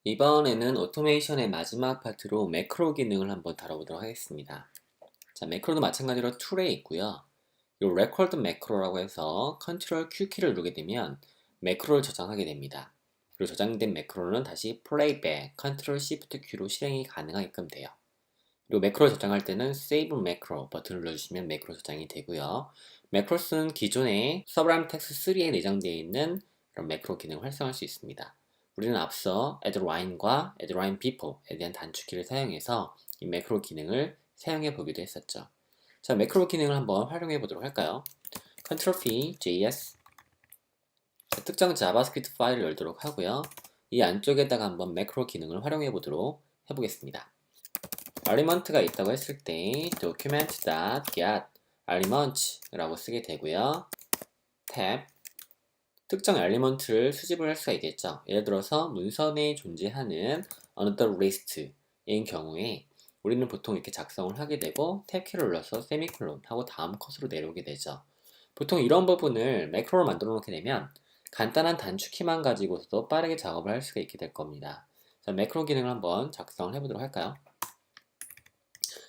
이번에는 오토메이션의 마지막 파트로 매크로 기능을 한번 다뤄보도록 하겠습니다. 자, 매크로도 마찬가지로 툴에 있고요. 이 record 매크로라고 해서 컨트롤 Q 키를 누르게 되면 매크로를 저장하게 됩니다. 그리고 저장된 매크로는 다시 플레이백, 컨트롤 Shift Q로 실행이 가능하게끔 돼요. 그리고 매크로 저장할 때는 Save Macro 버튼을 눌러주시면 매크로 저장이 되고요. 매크로스는 기존의 Sublime Text 3에 내장되어 있는 그런 매크로 기능을 활성화할 수 있습니다. 우리는 앞서 addLine과 addLine before에 대한 단축키를 사용해서 이 매크로 기능을 사용해 보기도 했었죠. 자, 매크로 기능을 한번 활용해 보도록 할까요? Ctrl P, JS 자, 특정 자바스크립트 파일을 열도록 하고요. 이 안쪽에다가 한번 매크로 기능을 활용해 보도록 해보겠습니다. 알리먼트가 있다고 했을 때 document.get aliment라고 쓰게 되고요. 탭 특정 엘리먼트를 수집을 할 수가 있겠죠. 예를 들어서 문서 내에 존재하는 another list인 경우에 우리는 보통 이렇게 작성을 하게 되고 탭키를 눌러서 세미콜론 하고 다음 컷으로 내려오게 되죠. 보통 이런 부분을 매크로로 만들어 놓게 되면 간단한 단축키만 가지고서도 빠르게 작업을 할 수가 있게 될 겁니다. 자, 매크로 기능을 한번 작성을 해보도록 할까요?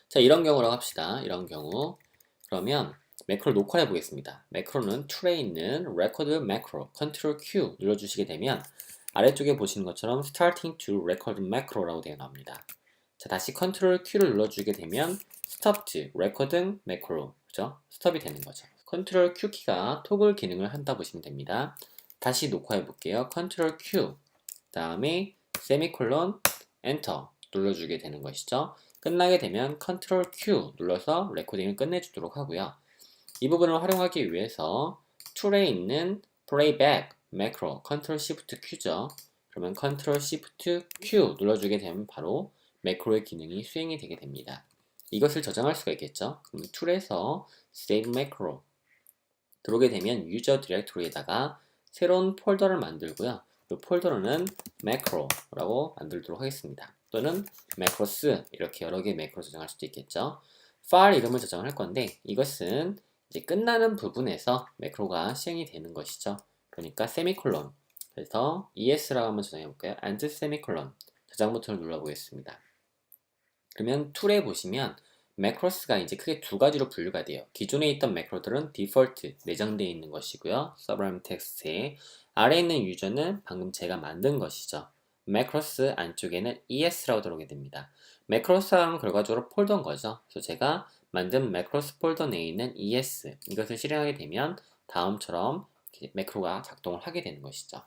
자, 이런 경우라고 합시다. 이런 경우. 그러면 매크로를 녹화해 보겠습니다. 매크로는 툴에 있는 record macro, Ctrl Q 눌러주시게 되면 아래쪽에 보시는 것처럼 starting to record macro라고 되어 나옵니다. 자, 다시 Ctrl Q를 눌러주게 되면 stopped recording macro, 그죠? 스톱이 되는 거죠. Ctrl Q 키가 토글 기능을 한다 보시면 됩니다. 다시 녹화해 볼게요. Ctrl Q, 다음에 세미콜론, 엔터 눌러주게 되는 것이죠. 끝나게 되면 Ctrl Q 눌러서 레코딩을 끝내주도록 하고요. 이 부분을 활용하기 위해서 툴에 있는 Playback 매크로 Ctrl Shift Q죠. 그러면 Ctrl Shift Q 눌러주게 되면 바로 매크로의 기능이 수행이 되게 됩니다. 이것을 저장할 수가 있겠죠. 그럼 툴에서 Save Macro 들어오게 되면 유저 디렉토리에다가 새로운 폴더를 만들고요. 이 폴더는 macro라고 만들도록 하겠습니다. 또는 macros 이렇게 여러 개의 매크로 저장할 수도 있겠죠. 파일 이름을 저장을 할 건데 이것은 이제 끝나는 부분에서 매크로가 시행이 되는 것이죠. 그러니까 세미콜론 그래서 es라고 한번 저장해 볼까요? and 세미콜론 저장 버튼을 눌러보겠습니다. 그러면 툴에 보시면 매크로스가 이제 크게 두 가지로 분류가 돼요. 기존에 있던 매크로들은 디폴트 내장되어 있는 것이고요. 서브라임 텍스트에 아래에 있는 유저는 방금 제가 만든 것이죠. 매크로스 안쪽에는 es라고 들어오게 됩니다. 매크로스는 결과적으로 폴더인 거죠. 그래서 제가 만든 매크로스 폴더 내에 있는 es 이것을 실행하게 되면 다음처럼 매크로가 작동을 하게 되는 것이죠.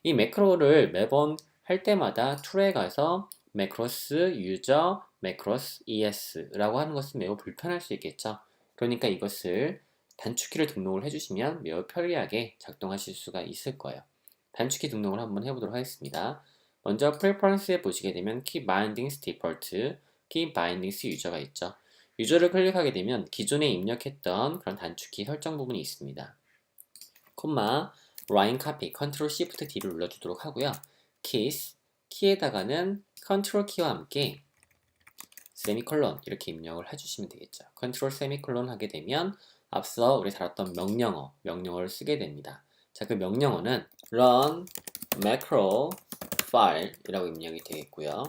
이 매크로를 매번 할 때마다 툴에 가서 매크로스 유저 매크로스 es라고 하는 것은 매우 불편할 수 있겠죠. 그러니까 이것을 단축키를 등록을 해주시면 매우 편리하게 작동하실 수가 있을 거예요. 단축키 등록을 한번 해보도록 하겠습니다. 먼저 preference에 보시게 되면 keep bindings default, keep bindings 유저가 있죠. 유저를 클릭하게 되면 기존에 입력했던 그런 단축키 설정 부분이 있습니다. 콤마 line copy, Ctrl Shift D를 눌러주도록 하고요. keys, 키에다가는 Ctrl 키와 함께 세미콜론 이렇게 입력을 해주시면 되겠죠. 컨트롤 세미콜론 하게 되면 앞서 우리 다뤘던 명령어를 쓰게 됩니다. 자, 그 명령어는 run macro file이라고 입력이 되겠고요.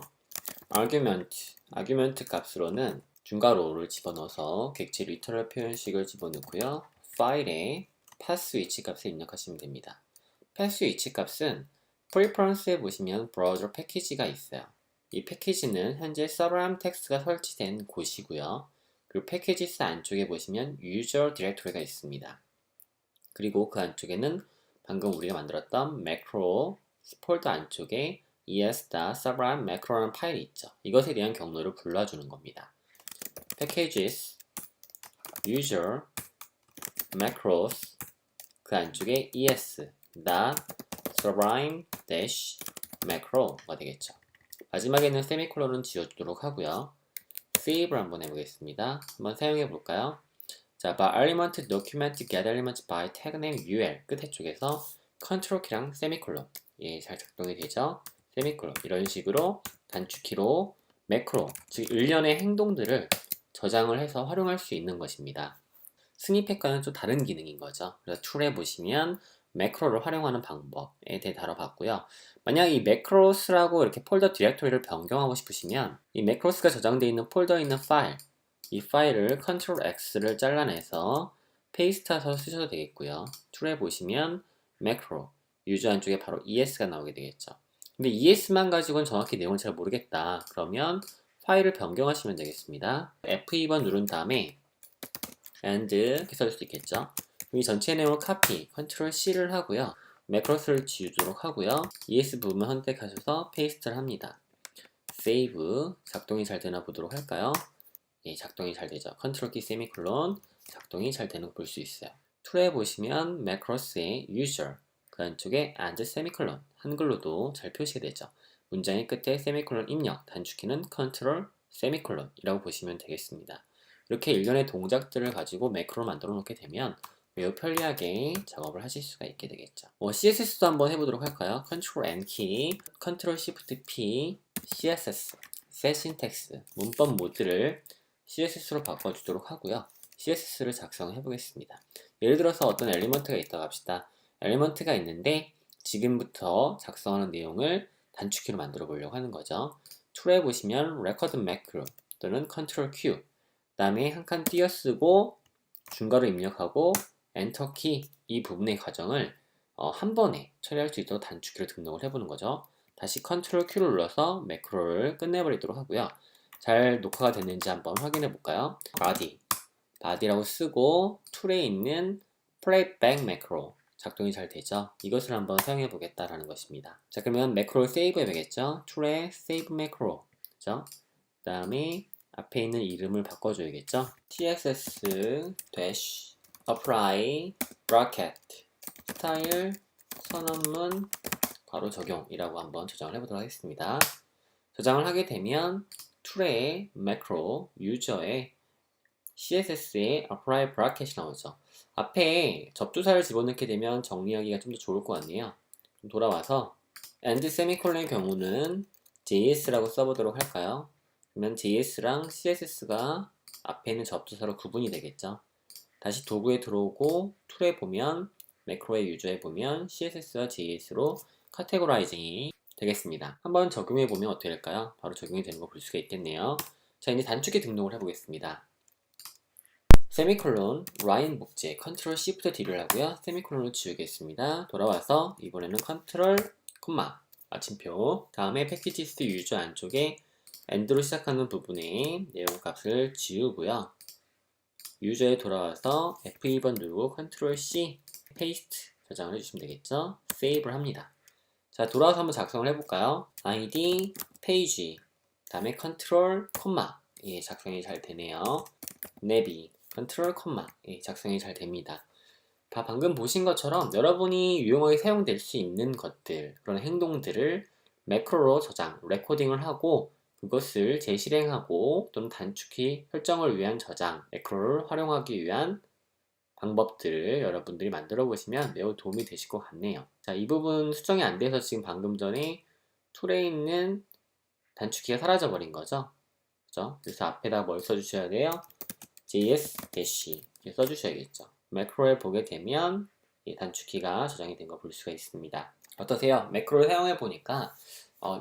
argument 값으로는 중괄호를 집어넣어서 객체 리터럴 표현식을 집어넣고요. 파일에 pass 위치 값을 입력하시면 됩니다. pass 위치 값은 preference에 보시면 브라우저 패키지가 있어요. 이 패키지는 현재 서브라임 텍스트가 설치된 곳이고요. 그리고 패키지스 안쪽에 보시면 유저 디렉토리가 있습니다. 그리고 그 안쪽에는 방금 우리가 만들었던 매크로 폴더 안쪽에 es.sublime macro라는 파일이 있죠. 이것에 대한 경로를 불러주는 겁니다. packages user macros 그 안쪽에 es.sublime-macro가 되겠죠. 마지막에는 세미콜론은 지워주도록 하고요. save를 한번 해보겠습니다. 한번 사용해 볼까요? 자, by element document get element by tag name ul 끝에 쪽에서 컨트롤 키랑 세미콜론 잘 작동이 되죠? 세미콜론 이런 식으로 단축키로 매크로 즉 일련의 행동들을 저장을 해서 활용할 수 있는 것입니다. 스니펫과는 좀 다른 기능인 거죠. 그래서 툴에 보시면 매크로를 활용하는 방법에 대해 다뤄봤고요. 만약 이 매크로스라고 이렇게 폴더 디렉토리를 변경하고 싶으시면 이 매크로스가 저장되어 있는 폴더에 있는 파일, 이 파일을 컨트롤 X를 잘라내서 페이스트해서 쓰셔도 되겠고요. 툴에 보시면 매크로, 유저 안쪽에 바로 ES가 나오게 되겠죠. 근데 ES만 가지고는 정확히 내용을 잘 모르겠다. 그러면 파일을 변경하시면 되겠습니다. F2번 누른 다음에 and 이렇게 써줄 수 있겠죠. 이 전체 내용을 카피, 컨트롤 C를 하고요. 매크로스를 지우도록 하고요. ES 부분 선택하셔서 페이스트를 합니다. 세이브, 작동이 잘 되나 보도록 할까요? 예, 작동이 잘 되죠. 컨트롤 키 세미콜론, 작동이 잘 되는 거 볼 수 있어요. 툴에 보시면 매크로스의 user, 그 안쪽에 and 세미콜론, 한글로도 잘 표시되죠. 문장의 끝에 세미콜론 입력, 단축키는 컨트롤 세미콜론이라고 보시면 되겠습니다. 이렇게 일련의 동작들을 가지고 매크로를 만들어 놓게 되면 매우 편리하게 작업을 하실 수가 있게 되겠죠. CSS도 한번 해보도록 할까요? Ctrl N 키, Ctrl Shift P, CSS, Set Syntax, 문법 모드를 CSS로 바꿔주도록 하고요. CSS를 작성해 보겠습니다. 예를 들어서 어떤 엘리먼트가 있다고 합시다. 엘리먼트가 있는데 지금부터 작성하는 내용을 단축키로 만들어 보려고 하는 거죠. 툴에 보시면 Record Macro 또는 Ctrl Q, 그 다음에 한 칸 띄어쓰고 중괄호 입력하고 엔터키, 이 부분의 과정을 한 번에 처리할 수 있도록 단축키로 등록을 해보는 거죠. 다시 Ctrl Q를 눌러서 매크로를 끝내버리도록 하고요. 잘 녹화가 됐는지 한번 확인해 볼까요? body라고 쓰고 툴에 있는 playback 매크로 작동이 잘 되죠. 이것을 한번 사용해 보겠다라는 것입니다. 자, 그러면 매크로를 세이브 해야겠죠. 툴에 save 매크로, 그죠? 그 다음에 앞에 있는 이름을 바꿔줘야겠죠. tss-apply bracket 스타일 선언문 괄호 적용이라고 한번 저장을 해보도록 하겠습니다. 저장을 하게 되면 툴의 매크로 유저의 CSS에 apply bracket이 나오죠. 앞에 접두사를 집어넣게 되면 정리하기가 좀 더 좋을 것 같네요. 돌아와서 and semicolon의 경우는 JS라고 써보도록 할까요? 그러면 JS랑 CSS가 앞에 있는 접두사로 구분이 되겠죠. 다시 도구에 들어오고 툴에 보면 매크로의 유저에 보면 CSS와 JS로 카테고라이징이 되겠습니다. 한번 적용해 보면 어떻게 될까요? 바로 적용이 되는 거 볼 수가 있겠네요. 자, 이제 단축키 등록을 해보겠습니다. 세미콜론, 라인 목재, 컨트롤 시프트 D를 하고요. 세미콜론을 지우겠습니다. 돌아와서 이번에는 컨트롤, 콤마, 마침표, 다음에 패키지스 유저 안쪽에 end로 시작하는 부분에 내용 값을 지우고요. 유저에 돌아와서 F2번 누르고 컨트롤 C, 페이스트 저장을 해주시면 되겠죠. 세이브를 합니다. 자, 돌아와서 한번 작성을 해볼까요? ID, 페이지, 다음에 컨트롤, 콤마, 예, 작성이 잘 되네요. 내비, 컨트롤 콤마, 예, 작성이 잘 됩니다. 방금 보신 것처럼 여러분이 유용하게 사용될 수 있는 것들, 그런 행동들을 매크로로 저장, 레코딩을 하고 그것을 재실행하고 또는 단축키 설정을 위한 저장, 매크로를 활용하기 위한 방법들을 여러분들이 만들어 보시면 매우 도움이 되실 것 같네요. 자, 이 부분 수정이 안 돼서 지금 방금 전에 툴에 있는 단축키가 사라져 버린 거죠. 그죠? 그래서 앞에다 뭘 써주셔야 돼요? JS- 이렇게 써주셔야겠죠. 매크로에 보게 되면 이 단축키가 저장이 된 거 볼 수가 있습니다. 어떠세요? 매크로를 사용해 보니까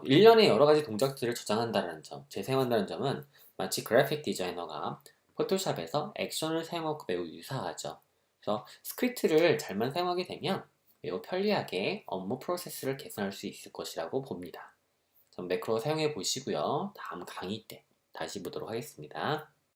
일련의 여러 가지 동작들을 저장한다는 점, 재사용한다는 점은 마치 그래픽 디자이너가 포토샵에서 액션을 사용하고 매우 유사하죠. 그래서 스크립트를 잘만 사용하게 되면 매우 편리하게 업무 프로세스를 개선할 수 있을 것이라고 봅니다. 전 매크로 사용해 보시고요. 다음 강의 때 다시 보도록 하겠습니다.